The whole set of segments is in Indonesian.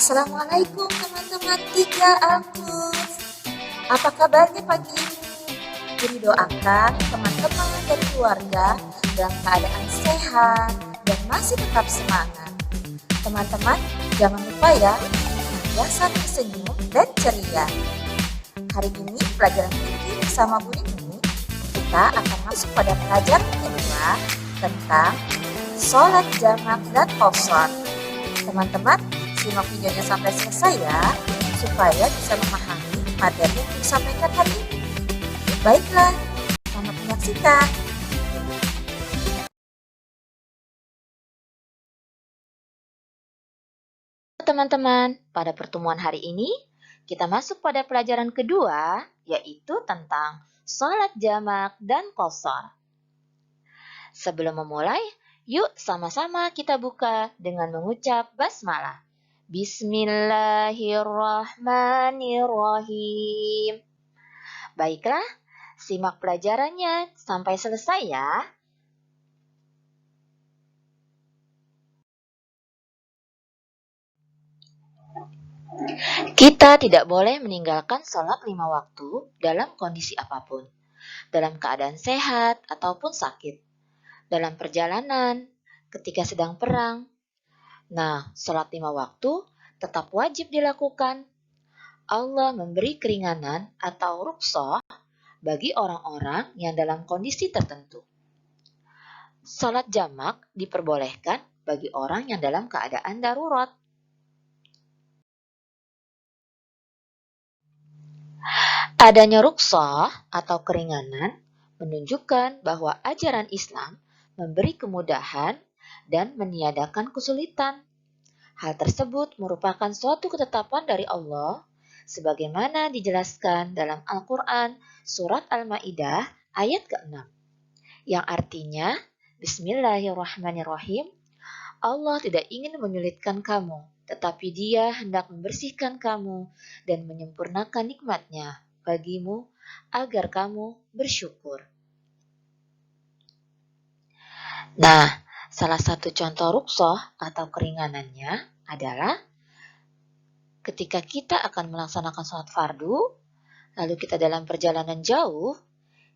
Assalamualaikum teman-teman 3 Agustus. Apa kabarnya pagi ini? Jadi doakan teman-teman dan keluarga dalam keadaan sehat dan masih tetap semangat. Teman-teman, jangan lupa ya, senantiasa tersenyum dan ceria. Hari ini pelajaran fikih bersama Bu Nini, kita akan masuk pada pelajaran kedua tentang sholat jamak dan qashar. Teman-teman, simak videonya sampai selesai ya, supaya bisa memahami materi yang disampaikan hari ini. Baiklah, selamat menyaksikan. Teman-teman, pada pertemuan hari ini, kita masuk pada pelajaran kedua, yaitu tentang sholat jamak dan qashar. Sebelum memulai, yuk sama-sama kita buka dengan mengucap basmalah. Bismillahirrahmanirrahim. Baiklah, simak pelajarannya sampai selesai ya. Kita tidak boleh meninggalkan sholat 5 waktu dalam kondisi apapun, dalam keadaan sehat ataupun sakit, dalam perjalanan, ketika sedang perang. Nah, sholat 5 waktu tetap wajib dilakukan. Allah memberi keringanan atau rukhsah bagi orang-orang yang dalam kondisi tertentu. Sholat jamak diperbolehkan bagi orang yang dalam keadaan darurat. Adanya rukhsah atau keringanan menunjukkan bahwa ajaran Islam memberi kemudahan dan meniadakan kesulitan. Hal tersebut merupakan suatu ketetapan dari Allah, sebagaimana dijelaskan dalam Al-Quran Surat Al-Ma'idah ayat ke-6, yang artinya, Bismillahirrahmanirrahim, Allah tidak ingin menyulitkan kamu, tetapi Dia hendak membersihkan kamu dan menyempurnakan nikmat-Nya bagimu agar kamu bersyukur. Nah, salah satu contoh rukhsah atau keringanannya adalah ketika kita akan melaksanakan sholat fardu, lalu kita dalam perjalanan jauh,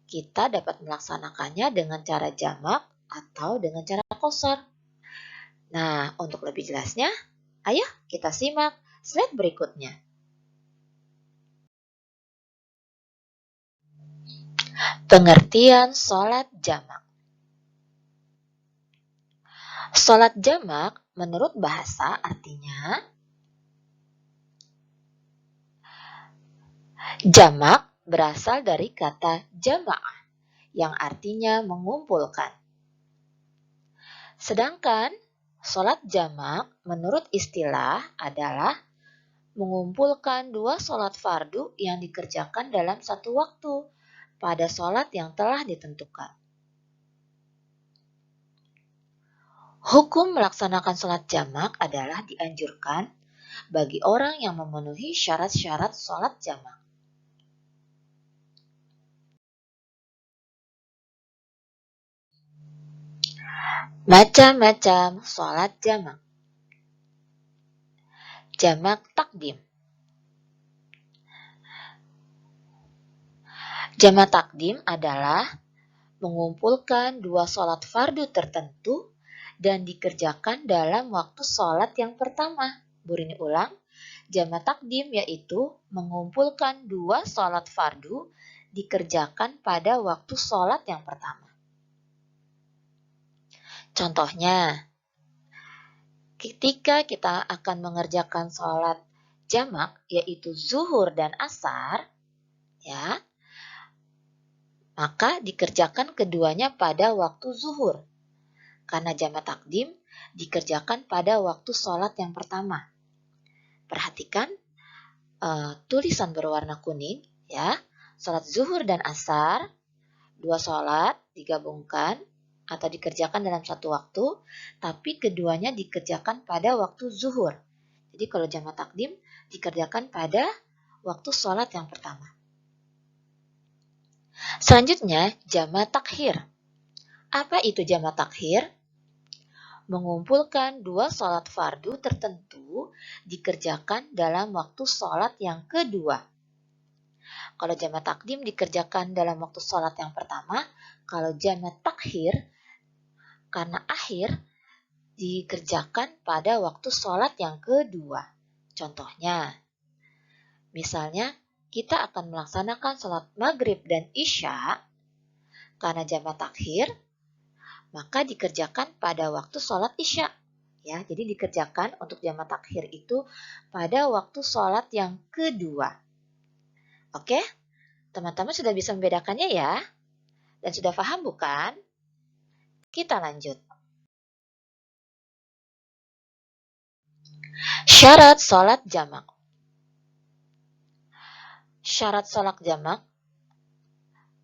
kita dapat melaksanakannya dengan cara jamak atau dengan cara qashar. Nah, untuk lebih jelasnya, ayo kita simak slide berikutnya. Pengertian sholat jamak. Sholat jamak menurut bahasa artinya jamak berasal dari kata jama'ah yang artinya mengumpulkan. Sedangkan sholat jamak menurut istilah adalah mengumpulkan 2 sholat fardu yang dikerjakan dalam satu waktu pada sholat yang telah ditentukan. Hukum melaksanakan sholat jamak adalah dianjurkan bagi orang yang memenuhi syarat-syarat sholat jamak. Macam-macam sholat jamak. Jamak takdim. Jamak takdim adalah mengumpulkan 2 sholat fardu tertentu dan dikerjakan dalam waktu sholat yang pertama. Burini ulang, jamak takdim yaitu mengumpulkan 2 sholat fardu dikerjakan pada waktu sholat yang pertama. Contohnya, ketika kita akan mengerjakan sholat jamak yaitu zuhur dan asar, ya, maka dikerjakan keduanya pada waktu zuhur. Karena jamak takdim dikerjakan pada waktu sholat yang pertama. Perhatikan tulisan berwarna kuning, ya. Sholat zuhur dan asar, 2 sholat digabungkan atau dikerjakan dalam satu waktu, tapi keduanya dikerjakan pada waktu zuhur. Jadi kalau jamak takdim dikerjakan pada waktu sholat yang pertama. Selanjutnya, jamak takhir. Apa itu jamak takhir? mengumpulkan dua sholat fardu tertentu dikerjakan dalam waktu sholat yang kedua. Kalau jamak takdim dikerjakan dalam waktu sholat yang pertama, kalau jamak takhir karena akhir dikerjakan pada waktu sholat yang kedua. Contohnya, misalnya kita akan melaksanakan sholat maghrib dan isya karena jamak takhir, maka dikerjakan pada waktu sholat isya. Ya, jadi dikerjakan untuk jamak takhir itu pada waktu sholat yang kedua. Oke, teman-teman sudah bisa membedakannya ya? Dan sudah paham bukan? Kita lanjut. Syarat sholat jamak. Syarat sholat jamak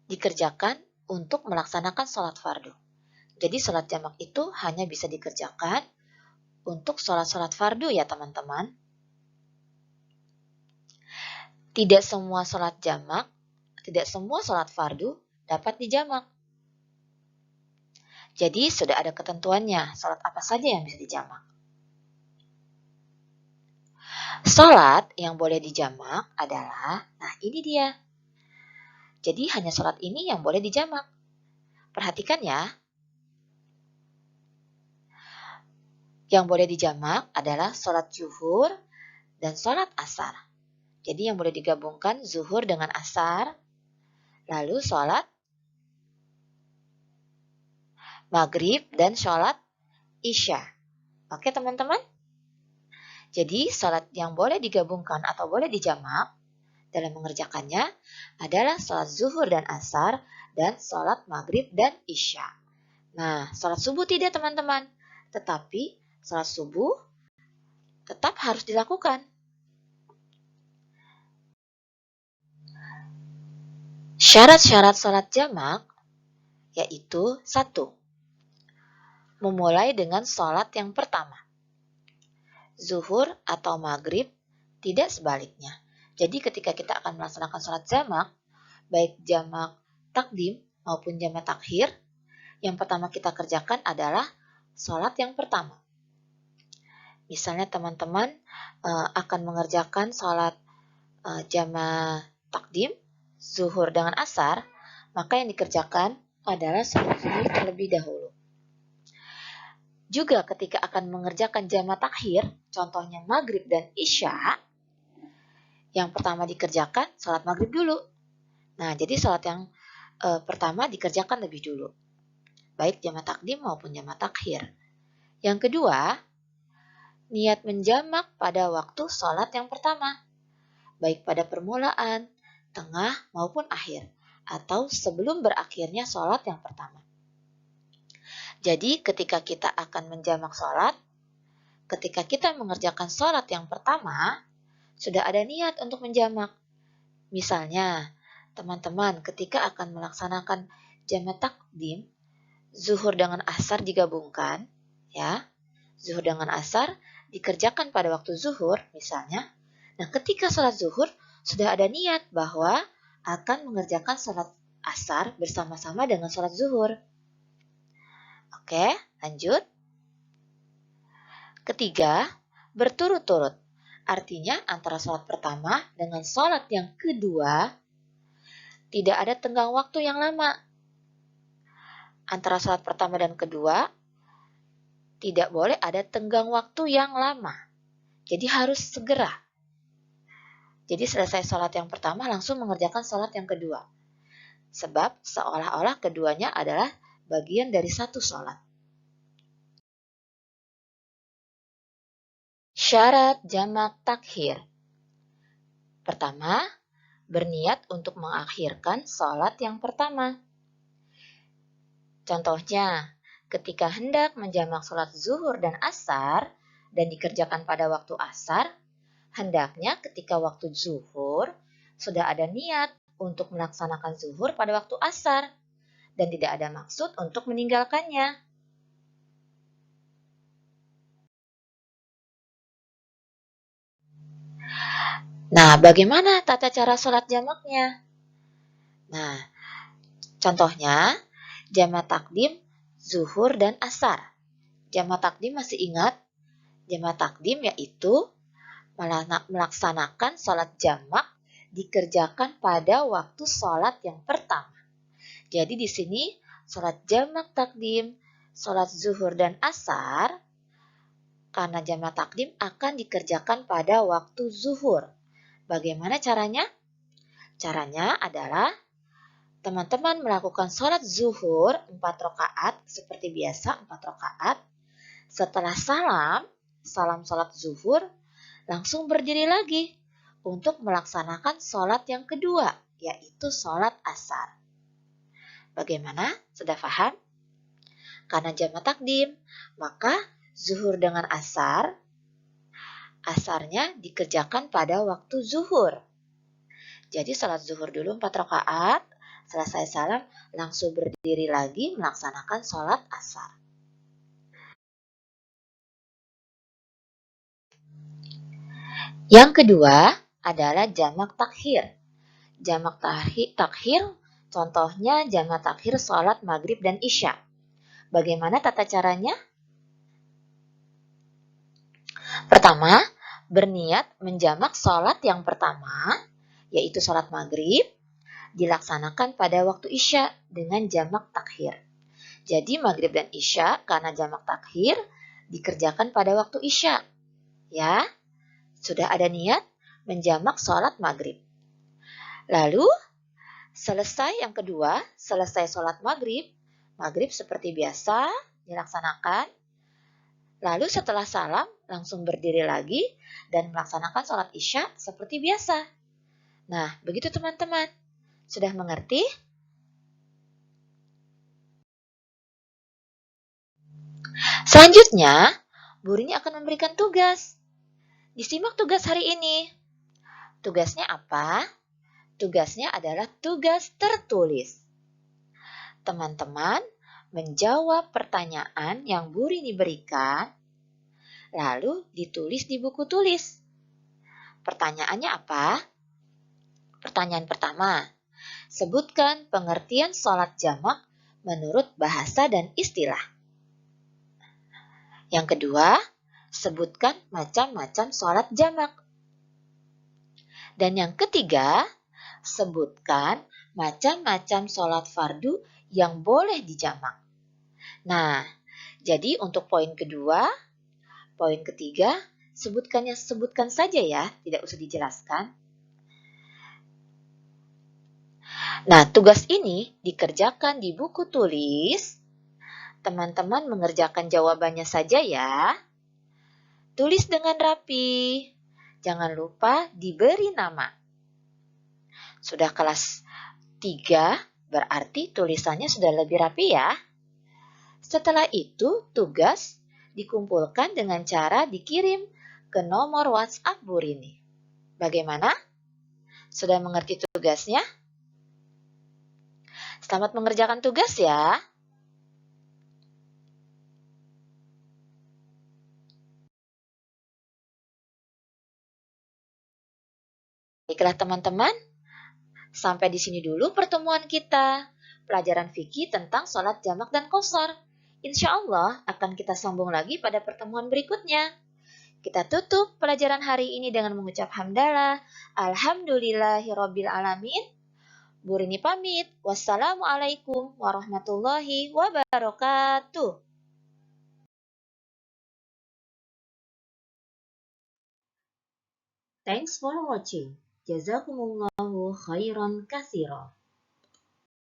dikerjakan untuk melaksanakan sholat fardu. Jadi sholat jamak itu hanya bisa dikerjakan untuk sholat-sholat fardu ya teman-teman. Tidak semua sholat jamak, tidak semua sholat fardu dapat dijamak. Jadi sudah ada ketentuannya, sholat apa saja yang bisa dijamak. Sholat yang boleh dijamak adalah, nah ini dia. Jadi hanya sholat ini yang boleh dijamak. Perhatikan ya. Yang boleh dijamak adalah sholat zuhur dan sholat asar. Jadi yang boleh digabungkan zuhur dengan asar, lalu sholat maghrib dan sholat isya. Oke teman-teman? Jadi sholat yang boleh digabungkan atau boleh dijamak dalam mengerjakannya adalah sholat zuhur dan asar dan sholat maghrib dan isya. Nah, sholat subuh tidak teman-teman, tetapi sholat subuh tetap harus dilakukan. Syarat-syarat sholat jamak yaitu 1. Memulai dengan sholat yang pertama. Zuhur atau maghrib, tidak sebaliknya. Jadi ketika kita akan melaksanakan sholat jamak, baik jamak takdim maupun jamak takhir, yang pertama kita kerjakan adalah sholat yang pertama. Misalnya teman-teman akan mengerjakan sholat jamak takdim, zuhur dengan asar, maka yang dikerjakan adalah sholat zuhur terlebih dahulu. Juga ketika akan mengerjakan jamak takhir, contohnya maghrib dan isya, yang pertama dikerjakan sholat maghrib dulu. Nah, jadi sholat yang pertama dikerjakan lebih dulu, baik jamak takdim maupun jamak takhir. Yang kedua, niat menjamak pada waktu sholat yang pertama, baik pada permulaan, tengah maupun akhir, atau sebelum berakhirnya sholat yang pertama. Jadi ketika kita akan menjamak sholat, ketika kita mengerjakan sholat yang pertama, sudah ada niat untuk menjamak. Misalnya, teman-teman ketika akan melaksanakan jamak takdim, zuhur dengan asar digabungkan, ya, zuhur dengan asar dikerjakan pada waktu zuhur misalnya. Nah, ketika sholat zuhur, sudah ada niat bahwa akan mengerjakan sholat asar bersama-sama dengan sholat zuhur. Oke, lanjut. Ketiga, berturut-turut. Artinya antara sholat pertama dengan sholat yang kedua tidak ada tenggang waktu yang lama. Antara sholat pertama dan kedua tidak boleh ada tenggang waktu yang lama. Jadi harus segera. Jadi selesai sholat yang pertama langsung mengerjakan sholat yang kedua. Sebab seolah-olah keduanya adalah bagian dari satu sholat. Syarat jamak takhir. Pertama, berniat untuk mengakhirkan sholat yang pertama. Contohnya, ketika hendak menjamak sholat zuhur dan asar dan dikerjakan pada waktu asar, hendaknya ketika waktu zuhur sudah ada niat untuk melaksanakan zuhur pada waktu asar dan tidak ada maksud untuk meninggalkannya. Nah, bagaimana tata cara sholat jamaknya? Nah, contohnya jamak takdim zuhur dan asar. Jamak takdim masih ingat? Jamak takdim yaitu melaksanakan sholat jamak dikerjakan pada waktu sholat yang pertama. Jadi di sini sholat jamak takdim, sholat zuhur dan asar, karena jamak takdim akan dikerjakan pada waktu zuhur. Bagaimana caranya? Caranya adalah teman-teman melakukan sholat zuhur 4 rakaat seperti biasa 4 rakaat. Setelah salam sholat zuhur, langsung berdiri lagi untuk melaksanakan sholat yang kedua, yaitu sholat asar. Bagaimana? Sudah paham? Karena jamak takdim, maka zuhur dengan asarnya dikerjakan pada waktu zuhur. Jadi sholat zuhur dulu 4 rakaat, selesai salam langsung berdiri lagi melaksanakan sholat asar. Yang kedua adalah jamak takhir. Jamak takhir contohnya jamak takhir sholat maghrib dan isya. Bagaimana tata caranya? Pertama, berniat menjamak sholat yang pertama, yaitu sholat maghrib, dilaksanakan pada waktu isya dengan jamak takhir. Jadi maghrib dan isya karena jamak takhir dikerjakan pada waktu isya. Ya, sudah ada niat menjamak sholat maghrib. Lalu selesai yang kedua, selesai sholat maghrib seperti biasa dilaksanakan. Lalu setelah salam langsung berdiri lagi dan melaksanakan sholat isya seperti biasa. Nah, begitu teman-teman. Sudah mengerti? Selanjutnya, Bu Rini akan memberikan tugas. Disimak tugas hari ini. Tugasnya apa? Tugasnya adalah tugas tertulis. Teman-teman menjawab pertanyaan yang Bu Rini berikan, lalu ditulis di buku tulis. Pertanyaannya apa? Pertanyaan pertama, sebutkan pengertian sholat jamak menurut bahasa dan istilah. Yang kedua, sebutkan macam-macam sholat jamak. Dan yang ketiga, sebutkan macam-macam sholat fardu yang boleh dijamak. Nah, jadi untuk poin kedua, poin ketiga, sebutkan saja ya, tidak usah dijelaskan. Nah, tugas ini dikerjakan di buku tulis. Teman-teman mengerjakan jawabannya saja ya. Tulis dengan rapi. Jangan lupa diberi nama. Sudah kelas 3, berarti tulisannya sudah lebih rapi ya. Setelah itu, tugas dikumpulkan dengan cara dikirim ke nomor WhatsApp Bu Rini. Bagaimana? Sudah mengerti tugasnya? Selamat mengerjakan tugas ya. Baiklah teman-teman, sampai di sini dulu pertemuan kita. Pelajaran fikih tentang sholat jamak dan qashar. Insya Allah akan kita sambung lagi pada pertemuan berikutnya. Kita tutup pelajaran hari ini dengan mengucap hamdalah. Alhamdulillahirabbil alamin. Bu Rini pamit. Wassalamualaikum warahmatullahi wabarakatuh. Thanks for watching. Jazakumullahu khairan katsira.